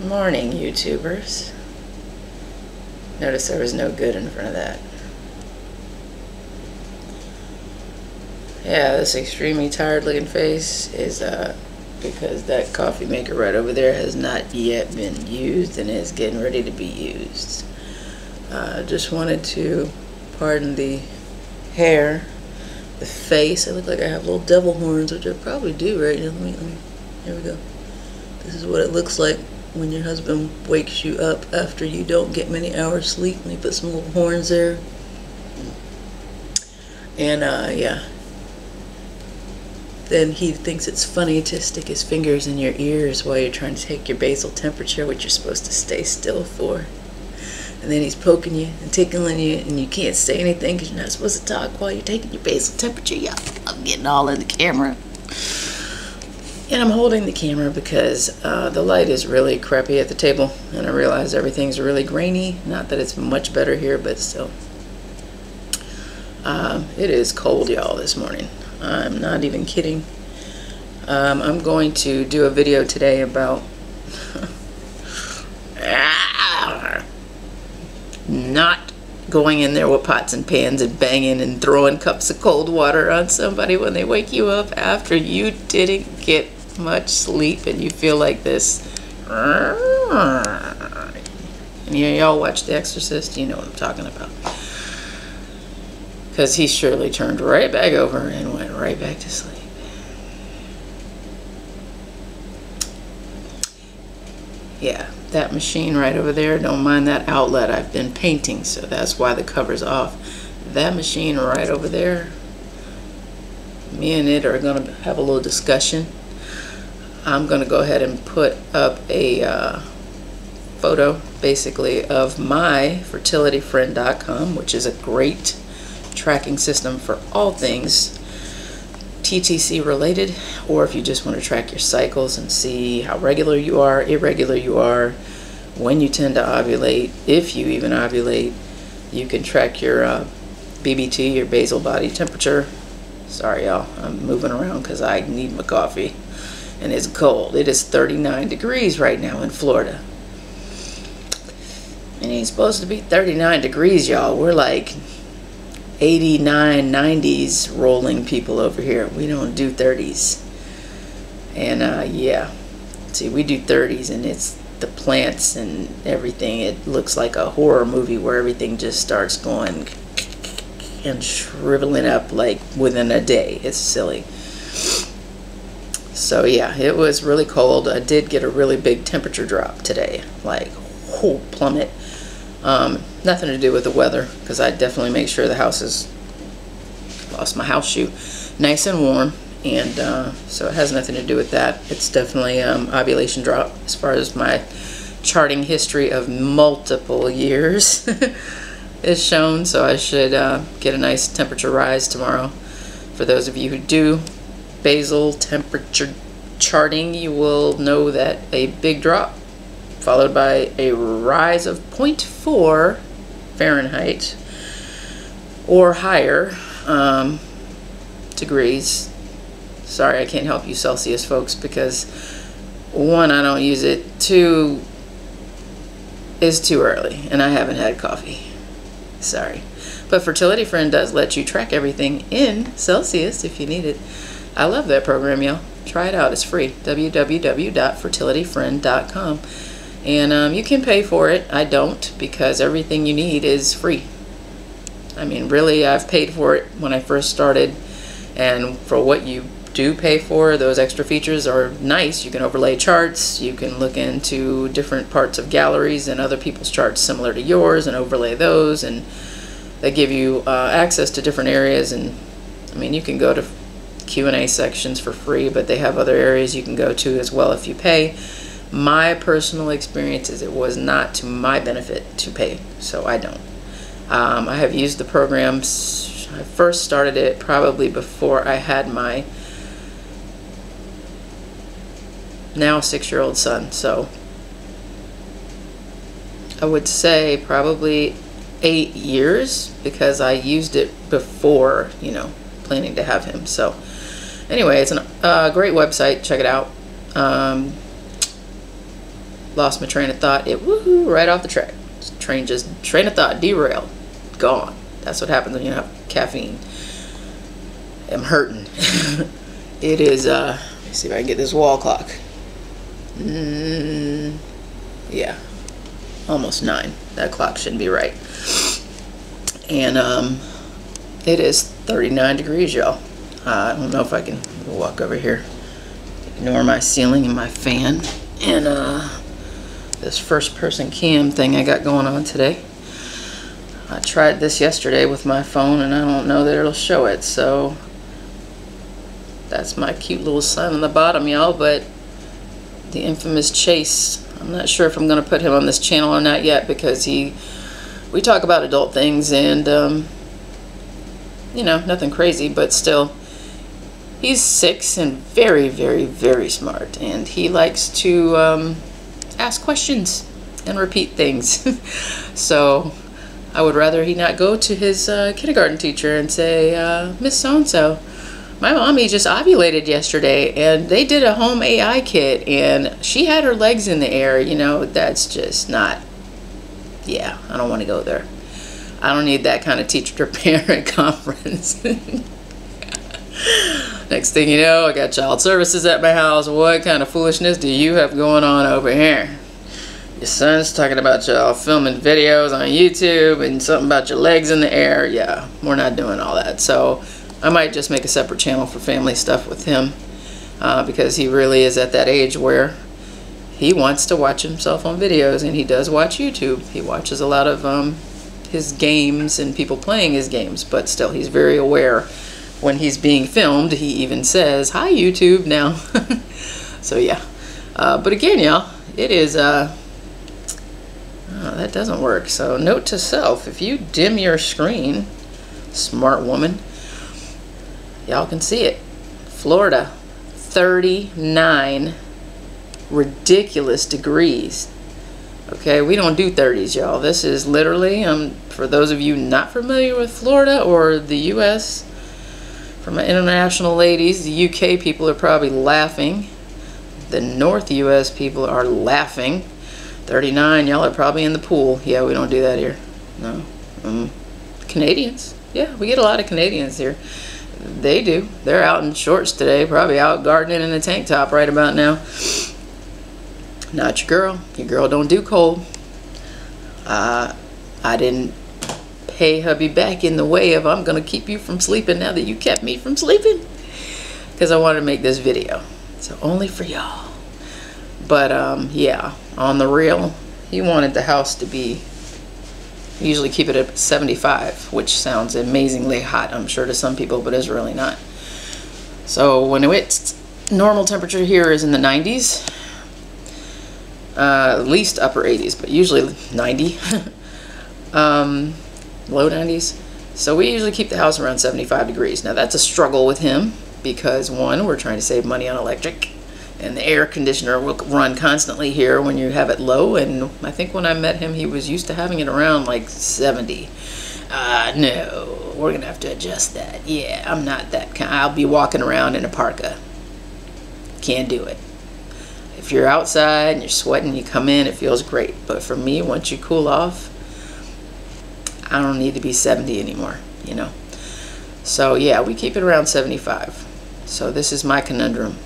Morning, YouTubers. Notice there was no good in front of that. Yeah, this extremely tired looking face is because that coffee maker right over there has not yet been used and is getting ready to be used. Just wanted to pardon the hair, the face. I look like I have little devil horns, which I probably do right now. Let me, here we go. This is what it looks like when your husband wakes you up after you don't get many hours sleep. Let me put some little horns there. And yeah. Then he thinks it's funny to stick his fingers in your ears while you're trying to take your basal temperature, which you're supposed to stay still for. And then he's poking you and tickling you, and you can't say anything because you're not supposed to talk while you're taking your basal temperature. Yeah, I'm getting all in the camera. And I'm holding the camera because the light is really crappy at the table, and I realize everything's really grainy. Not that it's much better here, but still. It is cold, y'all, this morning. I'm not even kidding. I'm going to do a video today about not going in there with pots and pans and banging and throwing cups of cold water on somebody when they wake you up after you didn't get much sleep and you feel like this. And y'all watch The Exorcist, you know what I'm talking about. Because he surely turned right back over and went right back to sleep. Yeah, that machine right over there, don't mind that outlet. I've been painting, so that's why the cover's off. That machine right over there, me and it are going to have a little discussion. I'm going to go ahead and put up a photo, basically, of my fertilityfriend.com, which is a great tracking system for all things TTC related, or if you just want to track your cycles and see how regular you are, irregular you are, when you tend to ovulate, if you even ovulate. You can track your BBT, your basal body temperature. Sorry y'all, I'm moving around because I need my coffee and it's cold. It is 39 degrees right now in Florida. It ain't supposed to be 39 degrees, y'all. We're like 89, 90s rolling people over here. We don't do 30s. And yeah, see, we do 30s and it's the plants and everything. It looks like a horror movie where everything just starts going and shriveling up like within a day. It's silly. So yeah, it was really cold. I did get a really big temperature drop today, like whole plummet. Nothing to do with the weather, because I definitely make sure the house is, lost my house shoe, nice and warm, and so it has nothing to do with that. It's definitely ovulation drop as far as my charting history of multiple years is shown, so I should get a nice temperature rise tomorrow. For those of you who do basal temperature charting, you will know that a big drop followed by a rise of 0.4 Fahrenheit or higher degrees. Sorry, I can't help you Celsius folks, because one, I don't use it, two, it's too early and I haven't had coffee. Sorry. But Fertility Friend does let you track everything in Celsius if you need it. I love that program, y'all. Try it out. It's free. www.fertilityfriend.com. And you can pay for it. I don't, because everything you need is free. I mean, really, I've paid for it when I first started, and for what you do pay for, those extra features are nice. You can overlay charts, you can look into different parts of galleries and other people's charts similar to yours and overlay those, and they give you access to different areas. And I mean, you can go to Q&A sections for free, but they have other areas you can go to as well if you pay. My personal experience is it was not to my benefit to pay, so I don't. I have used the programs. I first started it probably before I had my now 6-year-old son, so I would say probably 8 years, because I used it before, you know, planning to have him. So anyway, it's a great website. Check it out. lost my train of thought. It woohoo right off the track. Train of thought derailed, gone. That's what happens when you have caffeine. I'm hurting. It is. Let's see if I can get this wall clock. Yeah, almost 9. That clock shouldn't be right. And it is 39 degrees, y'all. I don't know if I can walk over here. Ignore my ceiling and my fan and this first person cam thing I got going on today. I tried this yesterday with my phone and I don't know that it'll show it, so that's my cute little son on the bottom, y'all. But the infamous Chase, I'm not sure if I'm gonna put him on this channel or not yet, because we talk about adult things and you know, nothing crazy, but still, he's 6 and very, very, very smart, and he likes to ask questions and repeat things. So I would rather he not go to his kindergarten teacher and say, Miss So-and-so, my mommy just ovulated yesterday and they did a home AI kit and she had her legs in the air. You know, that's just not, yeah, I don't want to go there. I don't need that kind of teacher-to-parent conference. Next thing you know, I got child services at my house. What kind of foolishness do you have going on over here? Your son's talking about y'all filming videos on YouTube and something about your legs in the air. Yeah, we're not doing all that. So I might just make a separate channel for family stuff with him, because he really is at that age where he wants to watch himself on videos, and he does watch YouTube. He watches a lot of his games and people playing his games, but still he's very aware when he's being filmed. He even says, "Hi YouTube" now. So yeah, but again, y'all, it is oh, that doesn't work. So note to self, if you dim your screen, smart woman, y'all can see it. Florida, 39 ridiculous degrees. Okay, we don't do 30s, y'all. This is literally, for those of you not familiar with Florida or the US, for my international ladies, the UK people are probably laughing. The North US people are laughing. 39, y'all are probably in the pool. Yeah, we don't do that here. No. Canadians. Yeah, we get a lot of Canadians here. They do. They're out in shorts today, probably out gardening in a tank top right about now. Not your girl. Your girl don't do cold. I didn't pay hubby back in the way of I'm gonna keep you from sleeping now that you kept me from sleeping, because I wanted to make this video, so only for y'all. But yeah, on the real, he wanted the house to be, usually keep it at 75, which sounds amazingly hot, I'm sure, to some people, but it's really not. So when it's normal temperature here is in the 90s, at least upper 80s, but usually 90. Low 90s. So we usually keep the house around 75 degrees. Now that's a struggle with him because, one, we're trying to save money on electric, and the air conditioner will run constantly here when you have it low, and I think when I met him he was used to having it around like 70. No, we're gonna have to adjust that. Yeah, I'm not that kind. I'll be walking around in a parka. Can't do it. If you're outside and you're sweating, you come in, it feels great. But for me, once you cool off, I don't need to be 70 anymore, you know. So yeah, we keep it around 75. So this is my conundrum.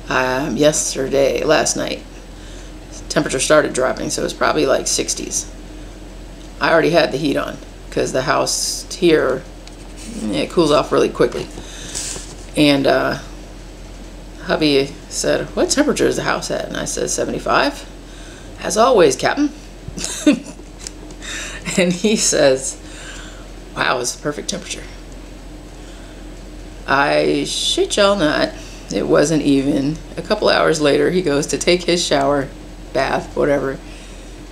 Last night, temperature started dropping, so it's probably like 60s. I already had the heat on because the house here, it cools off really quickly. And hubby said, "What temperature is the house at?" And I said, 75. As always, Captain. And he says, "Wow, it's the perfect temperature." I shit y'all not, it wasn't even. A couple hours later, he goes to take his shower, bath, whatever,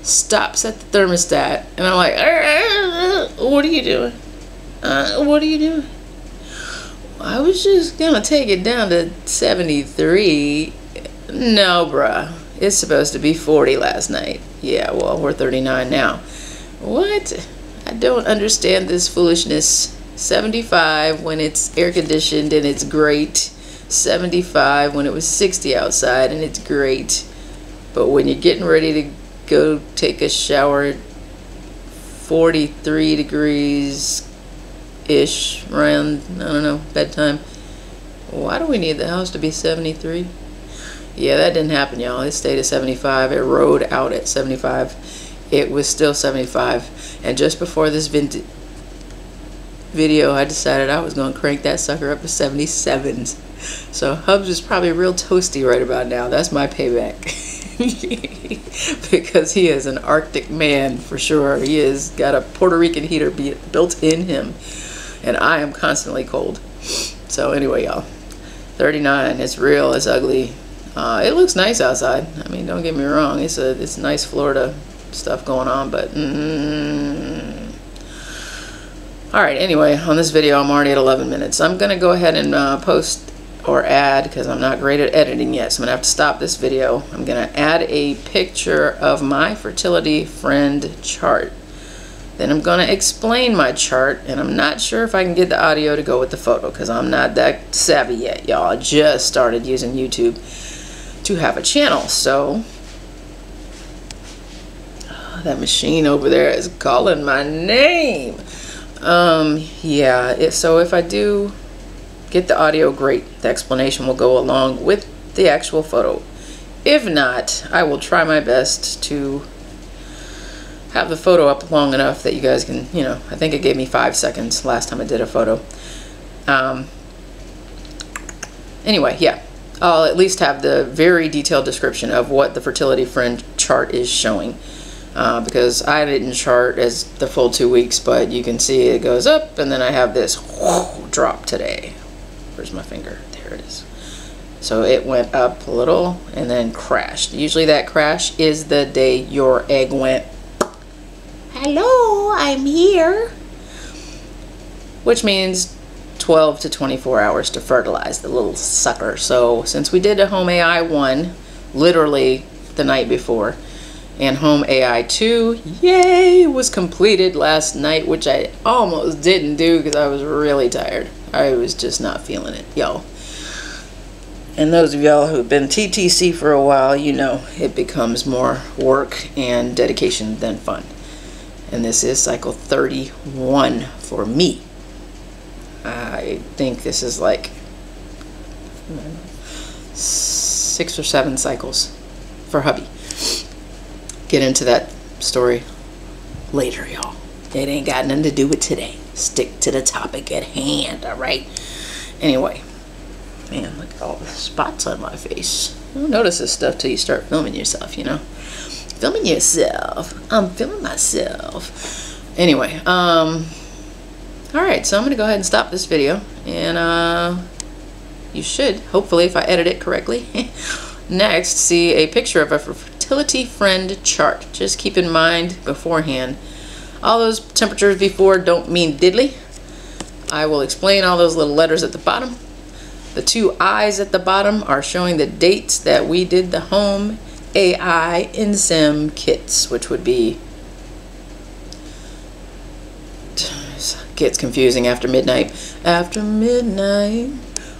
stops at the thermostat, and I'm like, "What are you doing? What are you doing?" "I was just gonna take it down to 73. "No, bruh. It's supposed to be 40 last night." "Yeah, well, we're 39 now." "What? I don't understand this foolishness. 75 when it's air conditioned and it's great. 75 when it was 60 outside and it's great. But when you're getting ready to go take a shower, 43 degrees ish around, I don't know, bedtime. Why do we need the house to be 73? Yeah, that didn't happen, y'all. It stayed at 75. It rode out at 75. It was still 75. And just before this video, I decided I was going to crank that sucker up to 77s. So Hubs is probably real toasty right about now. That's my payback. Because he is an Arctic man for sure. He has got a Puerto Rican heater built in him. And I am constantly cold. So anyway, y'all. 39. It's real. It's ugly. It looks nice outside. I mean, don't get me wrong. It's nice Florida stuff going on, but all right. Anyway, on this video, I'm already at 11 minutes. I'm gonna go ahead and post or add, because I'm not great at editing yet, so I'm gonna have to stop this video. I'm gonna add a picture of my fertility friend chart. Then I'm gonna explain my chart, and I'm not sure if I can get the audio to go with the photo because I'm not that savvy yet, y'all. I just started using YouTube to have a channel, so that machine over there is calling my name. Yeah, so if I do get the audio, great. The explanation will go along with the actual photo. If not, I will try my best to have the photo up long enough that you guys can, you know, I think it gave me 5 seconds last time I did a photo. Anyway, yeah. I'll at least have the very detailed description of what the fertility friend chart is showing, because I didn't chart as the full 2 weeks, but you can see it goes up, and then I have this drop today. Where's my finger? There it is. So it went up a little and then crashed. Usually that crash is the day your egg went, hello, I'm here, which means 12 to 24 hours to fertilize the little sucker. So since we did a home AI 1 literally the night before, and home AI 2, yay, was completed last night, which I almost didn't do because I was really tired. I was just not feeling it, y'all. And those of y'all who've been TTC for a while, you know it becomes more work and dedication than fun. And this is cycle 31 for me. I think this is like 6 or 7 cycles for hubby. Get into that story later, y'all. It ain't got nothing to do with today. Stick to the topic at hand, all right? Anyway, man, look at all the spots on my face. You don't notice this stuff till you start filming yourself, you know? Filming yourself. I'm filming myself. Anyway, alright, so I'm going to go ahead and stop this video, and you should, hopefully, if I edit it correctly, next see a picture of a fertility friend chart. Just keep in mind beforehand, all those temperatures before don't mean diddly. I will explain all those little letters at the bottom. The 2 eyes at the bottom are showing the dates that we did the home AI insem kits, which would be, gets confusing after midnight. After midnight,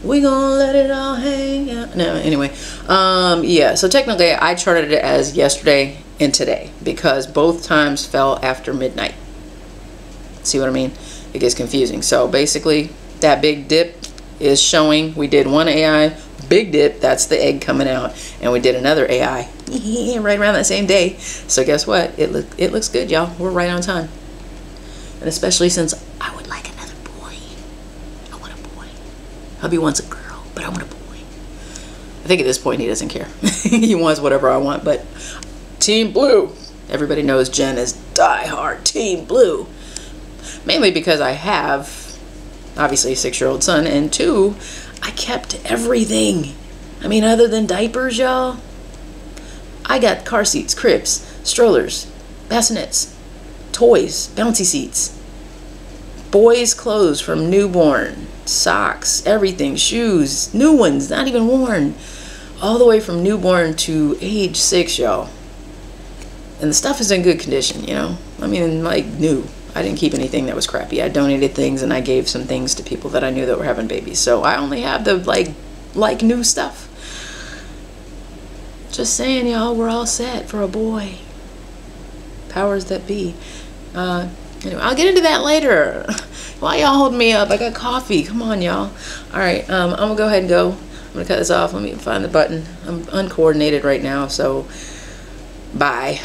we gonna let it all hang out. No, anyway, yeah, so technically I charted it as yesterday and today because both times fell after midnight. See what I mean? It gets confusing. So basically that big dip is showing we did one AI, big dip, that's the egg coming out, and we did another AI right around that same day. So guess what? It looks good, y'all. We're right on time. And especially since I would like another boy. I want a boy. Hubby wants a girl, but I want a boy. I think at this point he doesn't care. He wants whatever I want, but Team Blue. Everybody knows Jen is die-hard Team Blue. Mainly because I have, obviously, a 6-year-old son, and 2, I kept everything. I mean, other than diapers, y'all, I got car seats, cribs, strollers, bassinets, toys, bouncy seats, boys' clothes from newborn, socks, everything, shoes, new ones, not even worn, all the way from newborn to age 6, y'all. And the stuff is in good condition, you know? I mean, like, new. I didn't keep anything that was crappy. I donated things and I gave some things to people that I knew that were having babies. So I only have the, like new stuff. Just saying, y'all, we're all set for a boy. Powers that be. Anyway, I'll get into that later. Why y'all holding me up? I got coffee. Come on, y'all. All right, I'm gonna go ahead and go. I'm gonna cut this off. Let me find the button. I'm uncoordinated right now, so bye.